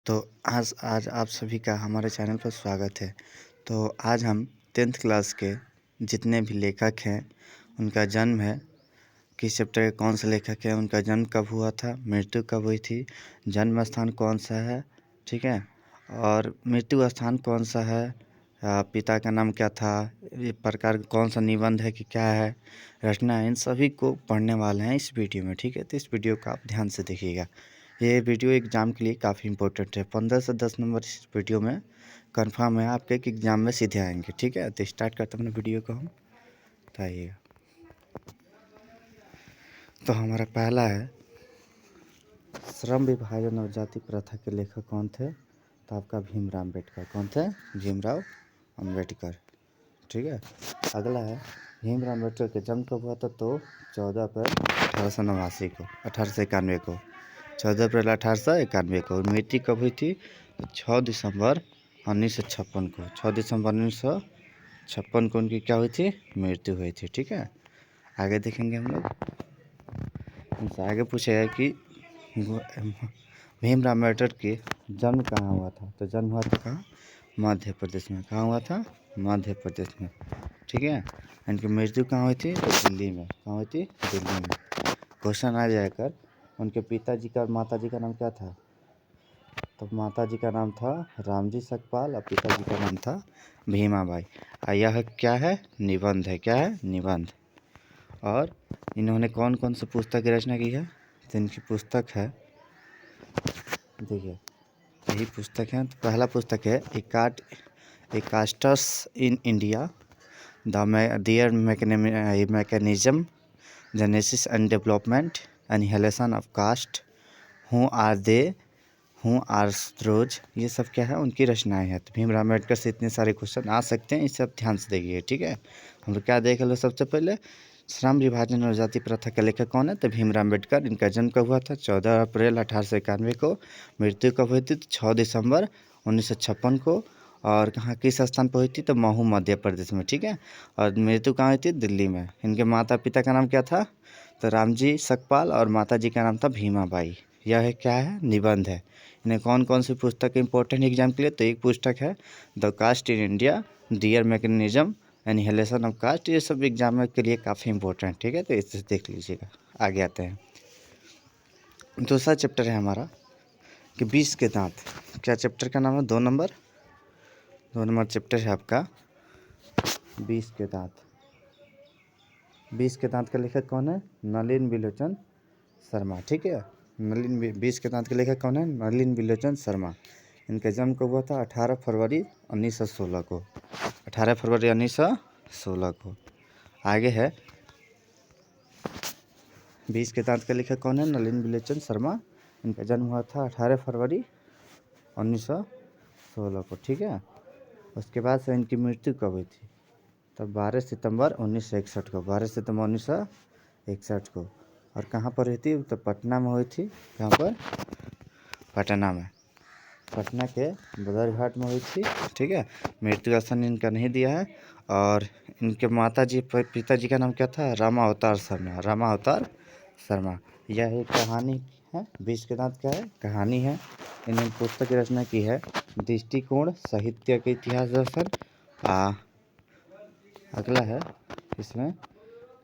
तो आज आज आप सभी का हमारे चैनल पर स्वागत है। तो आज हम 10th क्लास के जितने भी लेखक हैं उनका जन्म है, किस चैप्टर के कौन से लेखक हैं, उनका जन्म कब हुआ था, मृत्यु कब हुई थी, जन्म स्थान कौन सा है, ठीक है, और मृत्यु स्थान कौन सा है, पिता का नाम क्या था, ये प्रकार कौन सा निबंध है कि क्या है, रचना है, इन सभी को पढ़ने वाले हैं इस वीडियो में। ठीक है, तो इस वीडियो को आप ध्यान से देखिएगा। ये वीडियो एग्ज़ाम के लिए काफ़ी इंपॉर्टेंट है। 15 से 10 नंबर इस वीडियो में कंफर्म है आपके कि एग्ज़ाम में सीधे आएंगे। ठीक है, तो स्टार्ट करते हैं अपने वीडियो को हम। तो आइएगा, तो हमारा पहला है श्रम विभाजन और जाति प्रथा के लेखक कौन थे। तो आपका भीमराव अम्बेडकर। कौन थे? भीमराव अम्बेडकर। ठीक है, अगला है भीमराव अम्बेडकर के जन्म कब हुआ था। तो 14 अप्रैल 1889 को, 1891 को, 14 अप्रैल 1891 को। मृत्यु कब हुई थी? तो 6 दिसंबर 1956 को, 6 दिसंबर 1956 को उनकी क्या हुई थी? मृत्यु हुई थी। ठीक है, आगे देखेंगे हम लोग। इनसे आगे पूछेगा कि भीमराव अम्बेडकर के जन्म कहाँ हुआ था। तो जन्म हुआ था कहाँ? मध्य प्रदेश में। कहाँ हुआ था? मध्य प्रदेश में। ठीक है, इनकी मृत्यु कहाँ हुई थी? तो दिल्ली में। कहाँ हुई थी? दिल्ली में। क्वेश्चन आ जाकर उनके पिताजी का और माताजी का नाम क्या था। तो माताजी का नाम था रामजी सकपाल और पिताजी का नाम था भीमाबाई। यह क्या है? निबंध है। क्या है? निबंध। और इन्होंने कौन कौन सी पुस्तक की रचना की है? तो इनकी पुस्तक है, देखिए यही पुस्तक है। तो पहला पुस्तक है castes in India, their mechanism, genesis and development, annihilation of caste, who are they, who आर्सरोज। ये सब क्या है? उनकी रचनाएं हैं। तो भीमराव अम्बेडकर से इतने सारे क्वेश्चन आ सकते हैं, इसे आप ध्यान से देखिए। ठीक है, हम लोग क्या देख लो सबसे पहले श्रम विभाजन और जाति प्रथा के लेखक कौन है। तो भीमराव अम्बेडकर। इनका जन्म कब हुआ था? 14 अप्रैल 1891 को। मृत्यु कब हुई थी? तो 6 दिसंबर 1956 को। और कहाँ, किस स्थान पर हुई थी? तो महू, मध्य प्रदेश में। ठीक है, और मृत्यु कहाँ हुई थी? दिल्ली में। इनके माता पिता का नाम क्या था? तो रामजी सकपाल और माता जी का नाम था भीमाबाई। यह क्या है? निबंध है। इन्हें कौन कौन सी पुस्तक इंपॉर्टेंट एग्जाम के लिए? तो एक पुस्तक है the caste in India, dear mechanism, annihilation of caste. ये सब एग्जाम के लिए काफ़ी इंपॉर्टेंट। ठीक है, तो इसे देख लीजिएगा। आगे आते हैं, दूसरा चैप्टर है हमारा कि 20 के दांत। क्या चैप्टर का नाम है? 2 नंबर चैप्टर है आपका 20 के दांत। 20 के दांत का लेखक कौन है? नलिन बिलोचन शर्मा। ठीक है, 20 के दांत के लेखक कौन है? नलिन बिलोचन शर्मा। इनका जन्म कब हुआ था? 18 फरवरी 1916 को, 18 फरवरी 1916 को। आगे है 20 के दांत का लेखक कौन है? नलिन बिलोचन शर्मा। इनका जन्म हुआ था 18 फरवरी 1916 को। ठीक है, उसके बाद से इनकी मृत्यु कब हुई थी? तब 12 सितंबर 1961 को, 12 सितंबर 1961 को। और कहाँ पर हुई थी? तो पटना में हुई थी। कहाँ पर? पटना में, पटना के बदरघाट में हुई थी। ठीक है, मृत्यु स्थान इनका नहीं दिया है। और इनके माताजी पिताजी का नाम क्या था? रामा अवतार शर्मा, रामा अवतार शर्मा। यह एक कहानी है। 20 के दांत क्या है? कहानी है। इन्होंने पुस्तक की रचना की है दृष्टिकोण साहित्य के इतिहास दर्शन। अगला है इसमें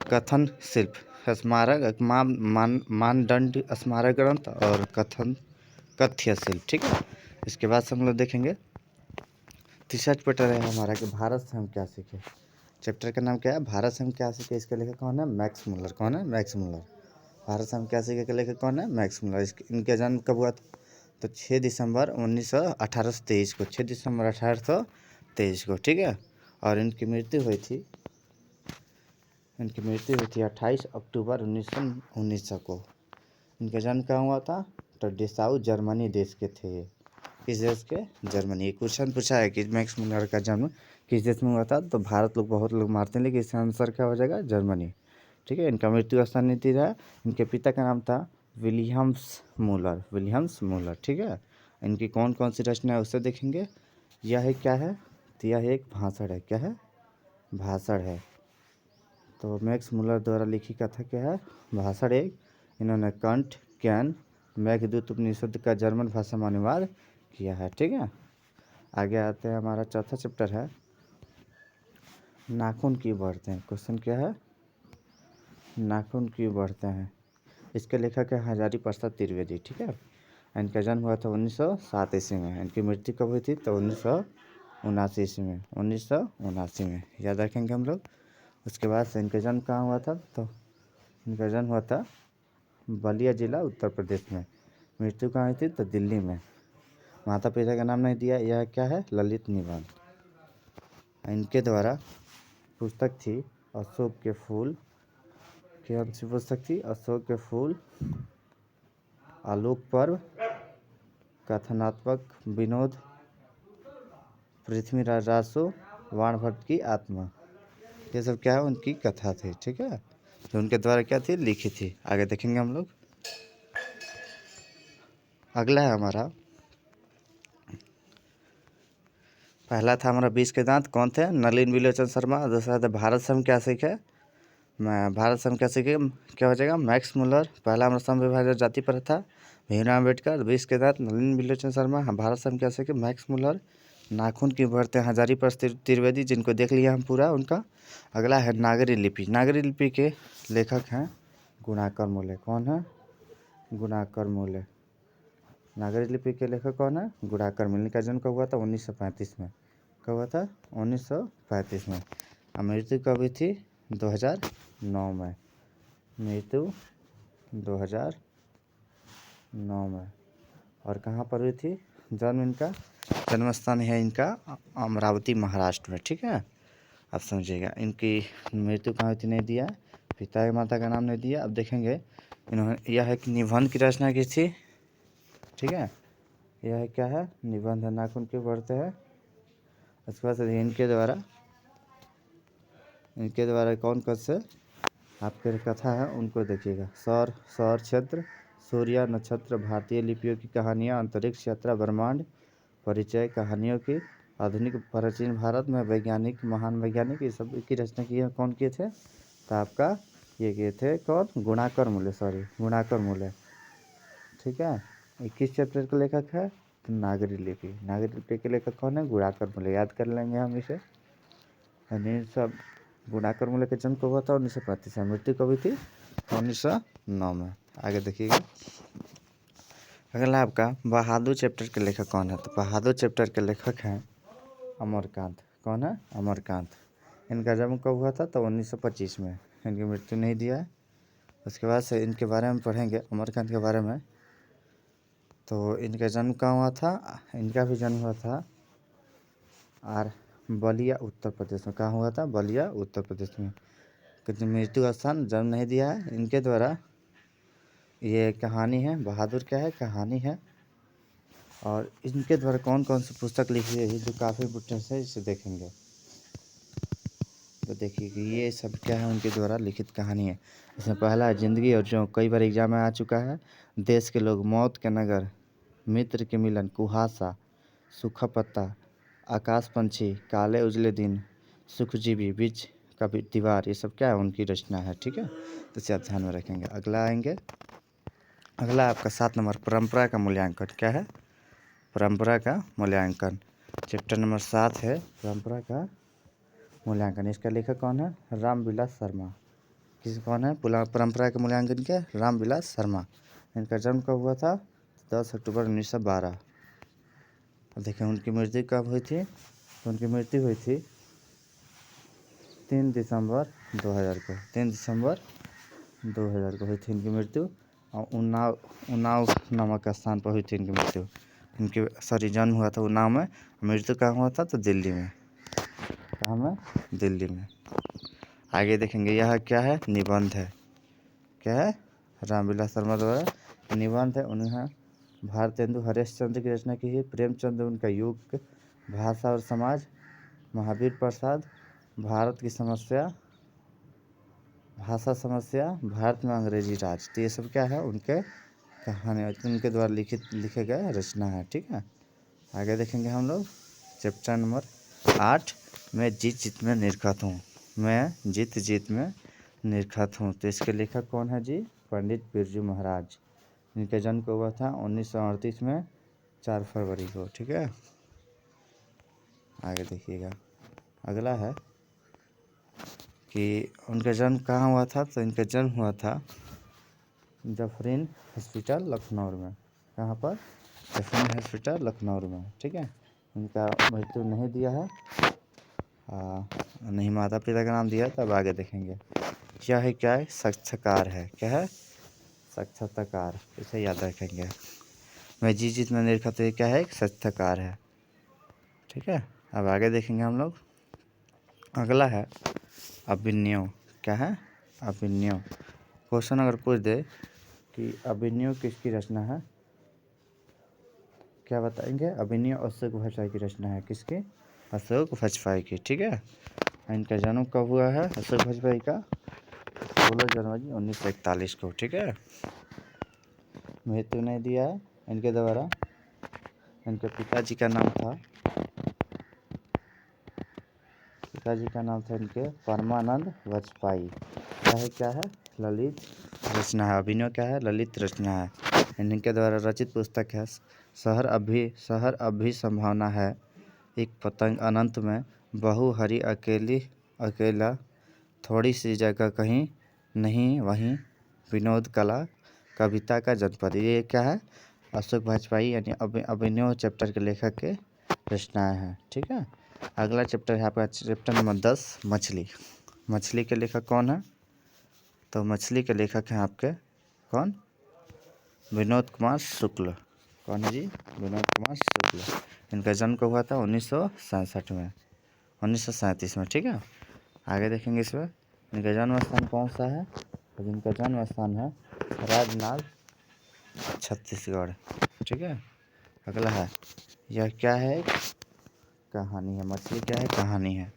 कथन शिल्प, स्मारक, मानदंड स्मारक ग्रंथ और कथ्य शिल्प। ठीक है, इसके बाद से हम लोग देखेंगे तीसरा चैप्टर है हमारा कि भारत से हम क्या सीखे। चैप्टर का नाम क्या है? भारत से हम क्या सीखे। इसके लेखक कौन है? Max Muller. कौन है? Max Muller. भारत से हम क्या सीखे के लेखक कौन है? Max Muller. इनका जन्म कब हुआ था? तो 6 दिसंबर 1823 को, 6 दिसंबर 1823 को। ठीक है, और इनकी मृत्यु हुई थी 28 अक्टूबर 1919 को। इनका जन्म कहाँ हुआ था? तो डेसाऊ जर्मनी देश के थे। किस देश के? जर्मनी। क्वेश्चन पूछा है कि मैक्स मुलर का जन्म किस देश में हुआ था। तो भारत लोग बहुत लोग मारते हैं, लेकिन इसका आंसर क्या हो जाएगा? जर्मनी। ठीक है, इनका मृत्यु स्थान नहीं दिया है। इनके पिता का नाम था विलियम्स मूलर। ठीक है, इनकी कौन कौन सी रचना है उससे देखेंगे। यह क्या है? तो यह एक भाषण है। क्या है? भाषण है। तो मैक्स मुलर द्वारा लिखी कथा क्या है? भाषण एक। इन्होंने कंट, कैन, मेघदूत उपनिषद का जर्मन भाषा में अनुवाद किया है। ठीक है, आगे आते हैं, हमारा चौथा चैप्टर है नाखून क्यों बढ़ते हैं। क्वेश्चन क्या है, नाखून क्यों बढ़ते हैं। इसके लेखक है हजारी प्रसाद त्रिवेदी। ठीक है, इनका जन्म हुआ था 1907 ईस्वी में। इनकी मृत्यु कब हुई थी, तो 1979 ईस्वी में, 1979 में, याद रखेंगे हम लोग। उसके बाद से इनका जन्म कहाँ हुआ था, तो इनका जन्म हुआ था बलिया जिला उत्तर प्रदेश में। मृत्यु कहाँ हुई थी, तो दिल्ली में। माता पिता का नाम नहीं दिया, यह क्या है, ललित निबंध। इनके द्वारा पुस्तक थी अशोक के फूल, कौन सी पुस्तक थी, अशोक के फूल, आलोक पर्व, कथनात्मक विनोद, पृथ्वीराज रासो, वाणभट्ट की आत्मा। ये सब क्या है, उनकी कथा थी। ठीक है, जो उनके द्वारा क्या थी, लिखी थी। आगे देखेंगे हम लोग। अगला है हमारा, पहला था हमारा 20 के दांत, कौन थे, नलिन विलोचन शर्मा। दूसरा था भारत से हम क्या सीखे, भारत से हम क्या सीखे, क्या हो जाएगा, मैक्स मुलर। पहला हमारा सम विभाजन जाति पर था, भीमराव अम्बेडकर। 20 के दांत नलिन विलोचन शर्मा। भारत से हम क्या सीखे, मैक्स मुलर। नाखून क्यों बढ़ते हैं, हजारी प्रसाद त्रिवेदी, जिनको देख लिया हम पूरा उनका। अगला है नागरी लिपि। नागरी लिपि के लेखक हैं गुणाकर मूले। कौन है, गुणाकर मूले। नागरी लिपि के लेखक कौन है, गुणाकर मूले। इनका जन्म कब हुआ था, 1935 में। कब हुआ था, 1935 में। मृत्यु कब हुई थी, 2009 में। मृत्यु 2009 में। और कहाँ पर हुई थी जन्म, इनका जन्म स्थान है इनका अमरावती महाराष्ट्र में। ठीक है, आप समझिएगा। इनकी मृत्यु कहाँ हुई थी, नहीं दिया, पिता या माता का नाम नहीं दिया। अब देखेंगे इन्होंने, यह एक निबंध की रचना की थी। ठीक है, यह क्या है, निबंध है, नाखून क्यों बढ़ते हैं। उसके बाद इनके द्वारा कौन कौन से आपके कथा है उनको देखिएगा। सौर क्षेत्र, सूर्य, नक्षत्र, भारतीय लिपियों की कहानियाँ, अंतरिक्ष यात्रा, ब्रह्मांड, परिचय, कहानियों की, आधुनिक प्राचीन भारत में वैज्ञानिक, महान वैज्ञानिक, ये सब की रचना की है। कौन किए थे, तो आपका ये किए थे कौन, गुणाकर मूले, गुणाकर मूले। ठीक है, 21 चैप्टर का लेखक है नागरी लिपि। नागरी लिपि के लेखक कौन है, गुणाकर मूले। याद कर लेंगे हम इसे। यानी सब गुणाकर मूले का जन्म कब हुआ था, 1935 में। मृत्यु कब हुई थी, 1909 में। आगे देखिएगा। अगला आपका बहादुर चैप्टर के लेखक कौन है, तो बहादुर चैप्टर के लेखक हैं अमरकांत। कौन है, अमरकांत। इनका जन्म कब हुआ था, तो 1925 में। इनकी मृत्यु नहीं दिया है। उसके बाद से इनके बारे में पढ़ेंगे, अमरकांत के बारे में। तो इनका जन्म कहाँ हुआ था, इनका भी जन्म हुआ था बलिया उत्तर प्रदेश में। कहाँ हुआ था, बलिया उत्तर प्रदेश में। मृत्यु स्थान जन्म नहीं दिया है। इनके द्वारा ये कहानी है, बहादुर क्या है, कहानी है। और इनके द्वारा कौन कौन सी पुस्तक लिखी है, जो काफ़ी इंपॉर्टेंट है, इसे देखेंगे। तो देखिए कि ये सब क्या है, उनके द्वारा लिखित कहानी है। इसमें पहला है जिंदगी और जो कई बार एग्जाम में आ चुका है, देश के लोग, मौत के नगर, मित्र के मिलन, कुहासा, सूखा पत्ता, आकाश पंछी, काले उजले दिन, सुखजीवी, बीच का दीवार, ये सब क्या है, उनकी रचना है। ठीक है, तो इसे आप ध्यान में रखेंगे। अगला आएंगे, अगला आपका 7 नंबर, परंपरा का मूल्यांकन। क्या है, परंपरा का मूल्यांकन। चैप्टर नंबर 7 है परंपरा का मूल्यांकन। इसका लेखक कौन है, रामविलास शर्मा। कौन है, परंपरा के मूल्यांकन के, रामविलास शर्मा। इनका जन्म कब हुआ था, 10 अक्टूबर 1912। देखिए उनकी मृत्यु कब हुई थी, तो उनकी मृत्यु हुई थी 3 दिसंबर 2000 को। 3 दिसंबर 2000 को हुई थी इनकी मृत्यु। और उन्नाव नामक स्थान पर हुई थी इनकी मृत्यु। इनकी जन्म हुआ था उन्नाव में, मृत्यु कहाँ हुआ था, तो दिल्ली में। कहाँ में, दिल्ली में। आगे देखेंगे, यह क्या है, निबंध है। क्या है, रामविलास शर्मा द्वारा निबंध है। उन्हें भारतेंदु हरिश्चंद्र की रचना की है। प्रेमचंद उनका युग, भाषा और समाज, महावीर प्रसाद, भारत की समस्या, भाषा समस्या, भारत में अंग्रेजी राज। तो ये सब क्या है, उनके कहानी, उनके द्वारा लिखे गए रचना है। ठीक है, आगे देखेंगे हम लोग। चैप्टर नंबर 8, मैं जीत जीत में निरखत हूँ। मैं जीत जीत में निरखत हूँ। तो इसके लेखक कौन है जी, पंडित बिरजू महाराज। इनका जन्म कब हुआ था, 1938 में, 4 फरवरी को, ठीक है। आगे देखिएगा, अगला है कि उनका जन्म कहाँ हुआ था। तो इनका जन्म हुआ था जफरीन हॉस्पिटल लखनऊ में। कहाँ पर? जफरीन हॉस्पिटल लखनऊ में, ठीक है। इनका मृत्यु नहीं दिया है, नहीं माता पिता का नाम दिया, तब आगे देखेंगे। यह है क्या है? साक्षात्कार है। क्या है? साक्षात्कार, इसे याद रखेंगे। मैं जीत में लिखा तो ये क्या है? एक साक्षात्कार है, ठीक है। अब आगे देखेंगे हम लोग। अगला है अभिनव। क्या है? अभिनव। क्वेश्चन अगर पूछ दे कि अभिनव किसकी रचना है, क्या बताएंगे? अभिनव अशोक वाजपेयी की रचना है। किसकी? अशोक वाजपेयी की, ठीक है। इनका जन्म कब हुआ है अशोक वाजपेयी का? 16 जनवरी 1941 को, ठीक है। मृत्यु नहीं दिया है इनके द्वारा। इनके पिताजी का नाम था इनके परमानंद वाजपेयी। क्या है? ललित रचना है। अभिनव क्या है? ललित रचना है। इनके द्वारा रचित पुस्तक है शहर अभी संभावना है, एक पतंग अनंत में, बहु हरी अकेला, थोड़ी सी जगह कहीं नहीं वहीं, विनोद कला, कविता का जनपद। ये क्या है? अशोक वाजपेयी यानी अभिनव चैप्टर के लेखक के रचनाएं हैं, ठीक है। अगला चैप्टर है आपका चैप्टर नंबर 10, मछली। मछली के लेखक कौन है? तो मछली के लेखक हैं आपके कौन? विनोद कुमार शुक्ल। कौन है जी? विनोद कुमार शुक्ल। इनका जन्म कब हुआ था? 1967 में, 1937 में, ठीक है। आगे देखेंगे इसमें इनका जन्म स्थान कौन सा है। तो इनका जन्म स्थान है राजनाग, छत्तीसगढ़, ठीक है। अगला है, यह क्या है? कहानी है। मछली क्या है? कहानी है।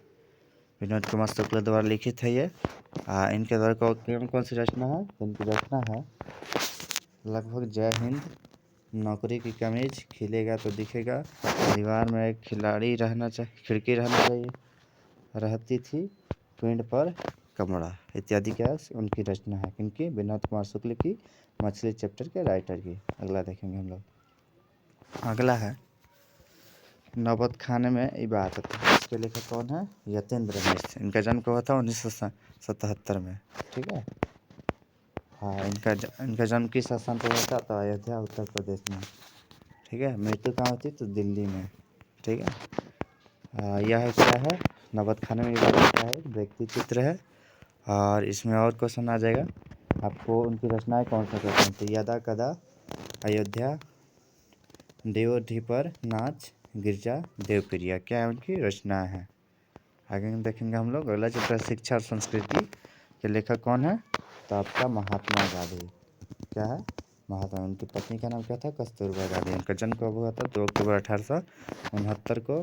विनोद कुमार शुक्ल द्वारा लिखित है ये। इनके द्वारा कौन सी रचना है? इनकी रचना है लगभग जय हिंद, नौकरी की कमीज, खिलेगा तो दिखेगा, दीवार में एक खिलाड़ी रहना चाहिए, खिड़की रहना चाहिए, रहती थी पिंड पर कमरा, इत्यादि क्या उनकी रचना है। किनकी? विनोद कुमार शुक्ल की, मछली चैप्टर के राइटर की। अगला देखेंगे हम लोग। अगला है नौबत खाने में इबादत। इसके लेखक कौन है? यतेंद्र मिश्र। इनका जन्म कब हुआ था? 1977 में, ठीक है। इनका जन्म किस स्थान पर हुआ था? तो अयोध्या, उत्तर प्रदेश में, ठीक है। मृत्यु कहाँ होती? तो दिल्ली में, ठीक है। यह क्या है? नौबत खाने में इबादत क्या है? व्यक्ति चित्र है। और इसमें और क्वेश्चन आ जाएगा आपको, उनकी रचनाएं कौन सा क्वेश्चन? तो यदा कदा, अयोध्या, देवोधी पर नाच, गिरजा, देवप्रिया, क्या है उनकी रचना है। आगे देखेंगे हम लोग। अगला चैप्टर शिक्षा और संस्कृति के लेखक कौन है? तो आपका महात्मा गांधी। क्या है? महात्मा। उनकी पत्नी का नाम क्या था? कस्तूरबा गांधी। उनका जन्म कब हुआ था? 2 अक्टूबर 1869 को।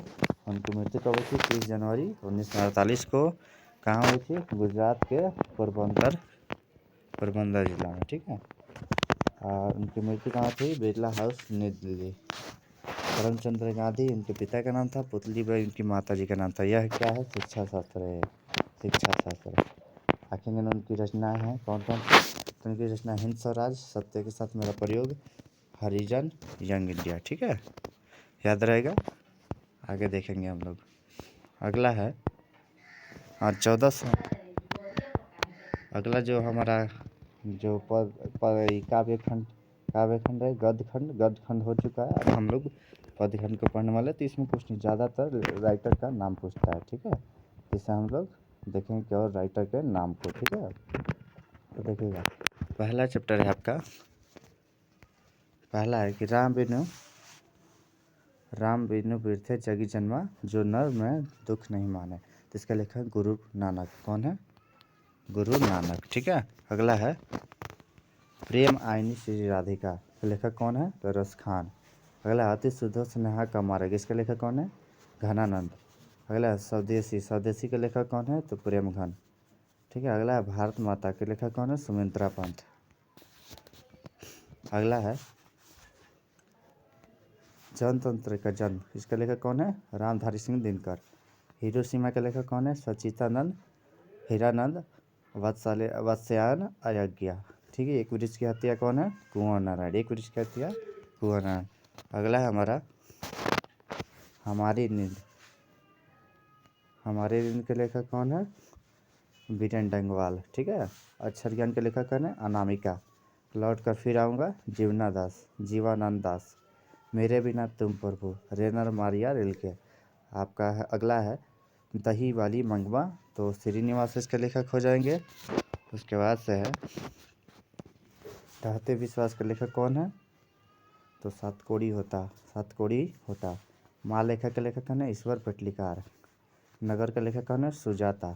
उनकी मृत्यु कब हुई थी? 30 जनवरी 1948 को। कहाँ हुई थी? गुजरात के पोरबंदर जिला में, ठीक है। और उनकी मृत्यु कहाँ थी? बिरला हाउस, नई दिल्ली। करमचंद्र गांधी उनके पिता का नाम था, पुतलीबाई उनकी माता जी का नाम था। यह क्या है? शिक्षा शास्त्र है, शिक्षा शास्त्र। आखिर में उनकी रचनाएं हैं कौन कौन सी? तो उनकी रचना हिंद स्वराज, सत्य के साथ मेरा प्रयोग, हरिजन, यंग इंडिया, ठीक है। याद रहेगा। आगे देखेंगे हम लोग। अगला है और 1400 अगला जो हमारा जो काव्य खंड है, गद्य खंड हो चुका है। अब हम लोग पद्य खंड को पढ़ने वाले। तो इसमें कुछ नहीं, ज़्यादातर राइटर का नाम पूछता है, ठीक है। जिससे हम लोग देखेंगे केवल राइटर के नाम को, ठीक है। तो देखिएगा, पहला चैप्टर है आपका, पहला है कि राम बिनु बिरथे जगी जन्मा, जो नर में दुख नहीं माने। तो इसका लेखक गुरु नानक। कौन है? गुरु नानक, ठीक है। अगला है प्रेम आईनी श्री राधिका। लेखक कौन है? तो रस खान। अगला अति शुद्धो स्नेहा का मार्ग। इसका लेखक कौन है? घनानंद। अगला है स्वदेशी के लेखक कौन है? तो प्रेमघन, ठीक है। अगला है भारत माता के लेखक कौन है? सुमित्रा पंत। अगला है जनतंत्र का जन्म। इसका लेखक कौन है? रामधारी सिंह दिनकर। हिरोशिमा के लेखक कौन है? सचितानंद, हीरानंद, वत्स्यायन अयज्ञा, ठीक है। एक वृक्ष की हत्या कौन है? कुंवर नारायण। एक वृक्ष की हत्या कुंवर नारायण। अगला है हमारा हमारी नींद। हमारी नींद के लेखक कौन है? बीरेन डंगवाल। ठीक है। अक्षर ज्ञान के लेखक कौन है? अनामिका। लौट कर फिर आऊँगा, जीवना दास, जीवानंद दास। मेरे बिना तुम प्रभु, रेनर मारिया रिल्के। आपका है अगला है दही वाली मंगवा, तो श्रीनिवास इसके लेखक हो जाएंगे। उसके बाद से है रहते विश्वास के लेखक कौन है? तो सातकोड़ी होता। माँ लेखक के लेखक कौन है? ईश्वर पेटलिकार। नगर के लेखक कौन है? सुजाता।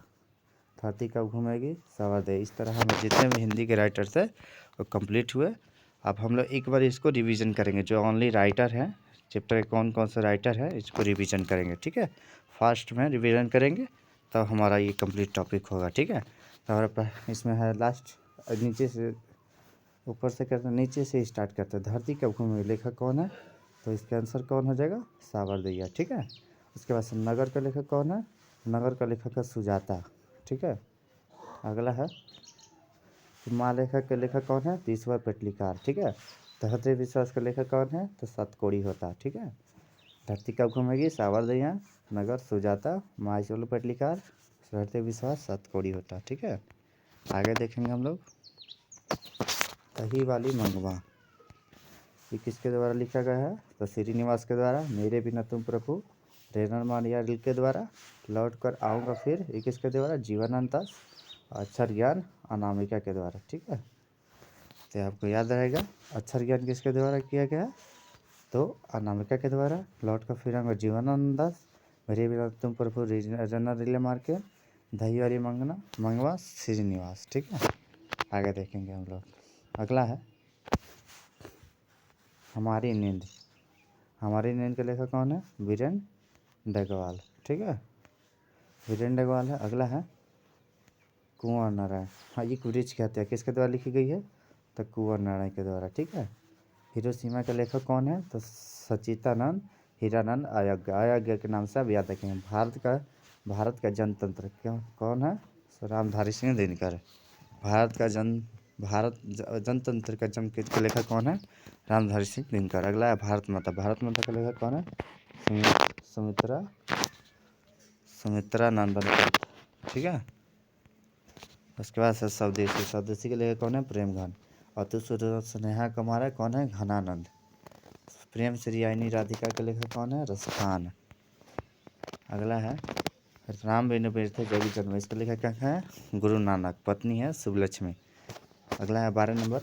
धरती कब घूमेगी? सवादे। इस तरह हमें जितने भी हिंदी के राइटर थे वो कंप्लीट हुए। अब हम लोग एक बार इसको रिवीजन करेंगे, जो ओनली राइटर हैं चैप्टर के कौन कौन से राइटर हैं इसको रिवीजन करेंगे। ठीक है, फास्ट में रिवीजन करेंगे तब हमारा ये कंप्लीट टॉपिक होगा। ठीक है, तो हमारा इसमें है लास्ट, नीचे से ऊपर से करते नीचे से स्टार्ट करते हैं। धरती कब घूमेगी लेखक कौन है? तो इसका आंसर कौन हो जाएगा? सावरदैया। ठीक है, उसके बाद से नगर का लेखक कौन है? नगर का लेखक है सुजाता। ठीक है, अगला है माँ लेखक के लेखक कौन है? ईश्वर पेटलिकार। ठीक है, धरती विश्वास का लेखक कौन है? तो सातकोड़ी होता। ठीक है, धरती कब घूमेगी? सावरदैया। नगर सुजाता। माँ ईश्वर पेटलिकार। धरती विश्वास सातकोड़ी होता। ठीक है, आगे देखेंगे हम लोग दही वाली मंगवा। ये किसके द्वारा लिखा गया है? तो श्रीनिवास के द्वारा। मेरे बिना तुम प्रभु, रेनर मारिया रिल के द्वारा। लौट कर आऊँगा फिर, ये किसके द्वारा? जीवनानंद दास। अक्षर ज्ञान अनामिका के द्वारा। ठीक है, तो आपको याद रहेगा अक्षर ज्ञान किसके द्वारा किया गया? तो अनामिका के द्वारा। लौट कर फिर आऊँगा जीवनानंद दास। मेरे बिना तुम प्रभु, रेनर रिले मार के। दही वाली मंगवा श्रीनिवास। ठीक है, आगे देखेंगे हम लोग। अगला है हमारी नींद। हमारी नींद के लेखक कौन है? बीरेन डगवाल। ठीक है, बीरेन डगवाल है। अगला है कुंवर नारायण। हाँ, ये वृक्ष की हत्या किसके द्वारा लिखी गई है? तो कुंवर नारायण के द्वारा। ठीक है, हिरोशिमा के लेखक कौन है? तो सचितानंद हीरानंद अयज्ञ के नाम से आप याद रखेंगे। भारत का जनतंत्र क्यों कौन है? रामधारी सिंह दिनकर। भारत जनतंत्र का जन्म के लेखक कौन है? रामधारी सिंह दिनकर। अगला है भारत माता। भारत माता का लेखक कौन है? सुमित्रा नंदन। ठीक है, उसके बाद स्वदेशी। स्वदेशी के लेखक कौन है? प्रेमघन। अतु स्नेहा कुमार है कौन है? घनानंद। प्रेम श्री आइनी राधिका के लेखक कौन है? रसखान। अगला है राम बिनु थे जगी जन्म, इसके लेखक क्या है? गुरु नानक। पत्नी है शुभलक्ष्मी। अगला है 12 नंबर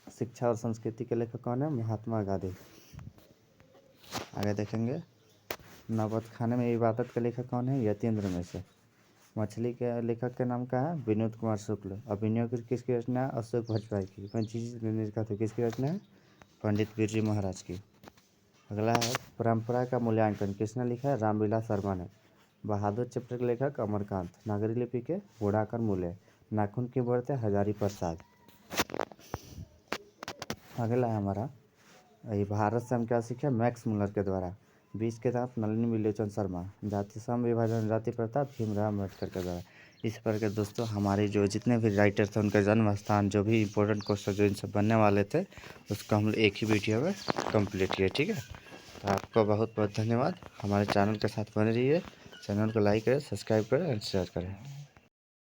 शिक्षा और संस्कृति के लेखक कौन है? महात्मा गांधी। आगे देखेंगे नौबत खाने में इबादत के लेखक कौन है? यतीन्द्र मिश्र। मछली के लेखक के नाम क्या है? विनोद कुमार शुक्ल। अभिनय किसकी रचना है? अशोक भजपाई की। पंचीज किसकी रचना है? पंडित बिरजू महाराज की। अगला है परंपरा का मूल्यांकन किसने लिखा है? रामविलास शर्मा ने। बहादुर चैप्टर के लेखक अमरकांत। नागरी लिपि के घोड़ाकर मूल्य। नाखून की बढ़ते हजारी प्रसाद। अगला है हमारा ये भारत से हम क्या सीखे? मैक्स मुलर के द्वारा। 20 के दांत नलिनी विलोचन शर्मा। जाति सम विभाजन जाति प्रथा भीमराव अम्बेडकर के द्वारा। इस प्रकार दोस्तों हमारे जो जितने भी राइटर थे उनका जन्म स्थान, जो भी इंपॉर्टेंट क्वेश्चन जो इनसे बनने वाले थे उसको हम एक ही वीडियो में कंप्लीट किए। ठीक है, तो आपका बहुत बहुत धन्यवाद। हमारे चैनल के साथ बने रहिए। चैनल को लाइक करें, सब्सक्राइब करें और शेयर करें।